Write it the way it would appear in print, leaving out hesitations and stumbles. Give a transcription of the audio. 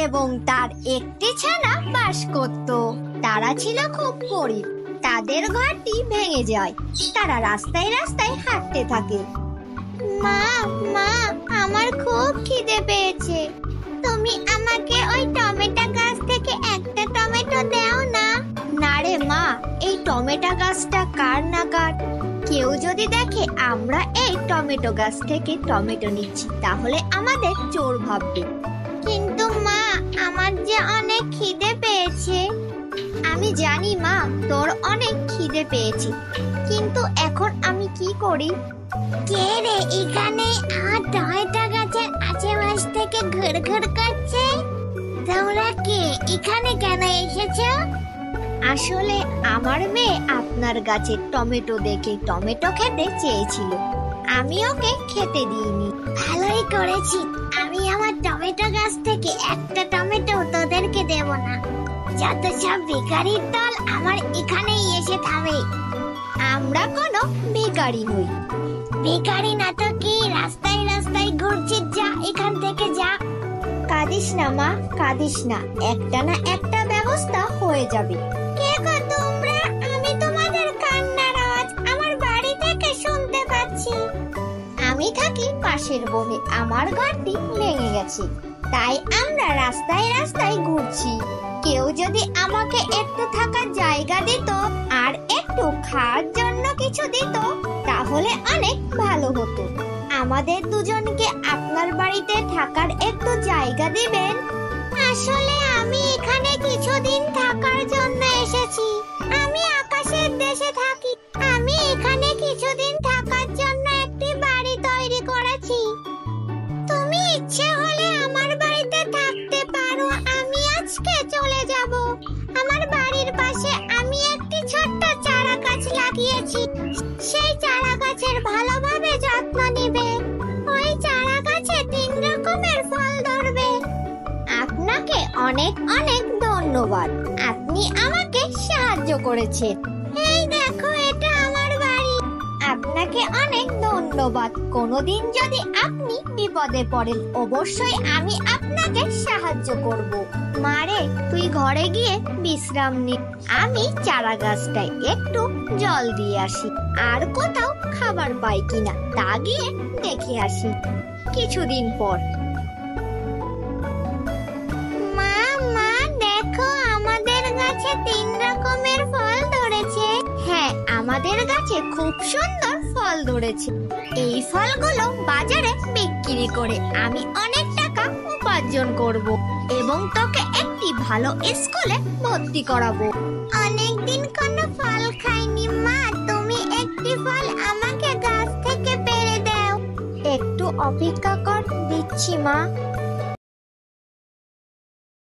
এবং তার একটি ছানা বাস করত। তারা ছিল খুব গরিব। তাদের ঘরটি ভেঙে যায়। তারা রাস্তায় রাস্তায় হাঁটতে থাকে। মা, মা, আমার খুব খিদে পেয়েছে। তুমি আমাকে ওই টমেটো গাছ থেকে একটা টমেটো দাও না। না রে মা, এই টমেটো গাছটা কার না কার। কেউ যদি দেখে আমরা এই টমেটো গাছ থেকে টমেটো নিচ্ছি তাহলে আমাদের চোর ভাববে। কিন্তু মা, আমার যে অনেক খিদে পেয়েছে। আমি জানি মা, তোর অনেক খিদে পেয়েছে, কিন্তু এখন আমি কি করি? কে রে এখানে আমার টমেটো গাছের আশেপাশ থেকে ঘুর ঘুর করছে? তোমরা কে? এখানে কেন এসেছো? আসলে আমার মেয়ে আপনার গাছের টমেটো দেখে টমেটো খেতে চেয়েছিল। আমি ওকে খেতে দিইনি। ভালোই করেছি। আমি আমার টমেটো গাছ থেকে একটা টমেটো তোদেরকে দেব না। যত সব ভিখারির দল আমার এখানেই এসে থামে। আমরা কোনো ভিখারি নই। ভিখারি না তো কি? রাস্তায় রাস্তায় ঘুরছিস, যা এখান থেকে যা। কাঁদিস না মা, কাঁদিস না, একটা না একটা ব্যবস্থা হয়ে যাবে। কে গো তোমরা? আমি তোমাদের কান্নার আওয়াজ আমার বাড়ি থেকে শুনতে পাচ্ছি। আমি থাকি পাশের বনে। আমার ঘরটি ভেঙে গেছে, তাই আমরা রাস্তায় রাস্তায় ঘুরছি। কেউ যদি আমাকে একটু থাকার জায়গা দিত আর একটু খাওয়ার জন্য কিছু দিত তাহলে অনেক ভালো হতো। আমাদের দুজনকে আপনার বাড়িতে থাকার একটু জায়গা দিবেন? আসলে আমি এখানে কিছুদিন থাকার জন্য এসেছি। আমি আকাশের দেশে থাকি। আমি এখানে কিছুদিন থাকার জন্য একটি বাড়ি তৈরি করেছি। তুমি ইচ্ছে হলে আমার বাড়িতে থাকতে পারো। আমি আজকে চলে যাব। আমার বাড়ির পাশে আমি একটি ছোট্ট চারা গাছ লাগিয়েছি। সেই চারা গাছের ভালোভাবে যত্ন নিবে। ওই চারা গাছে 3 রকমের ফল ধরবে। আপনাকে অনেক অনেক ধন্যবাদ। আপনি আমাকে সাহায্য করেছেন। এই দেখো, এটা আমার বাড়ি। আপনাকে অনেক ধন্যবাদ। কোনোদিন যদি আপনি বিপদে পড়েন অবশ্যই আমি আপনাকে সাহায্য করব। মারে, তুই ঘরে গিয়ে বিশ্রাম নি। আমি চারা গাছটায় একটু জল দিয়ে আসি, আর কোথাও খাবার পাই কিনা তা গিয়ে দেখে আসি। কিছুদিন পর। মা, মা, দেখো আমাদের গাছে 3 রকমের ফল ধরেছে। হ্যাঁ, আমাদের গাছে খুব সুন্দর ফল ধরেছে। এই ফলগুলো বাজারে বিক্রি করে আমি অনেক টাকা উপার্জন করব এবং তোকে একটি ভালো স্কুলে ভর্তি করাবো। অনেকদিন কোনো ফল খাইনি মা, তুমি একটি ফল আমাকে গাছ থেকে পেড়ে দাও। একটু অপেক্ষা কর, দিচ্ছি মা।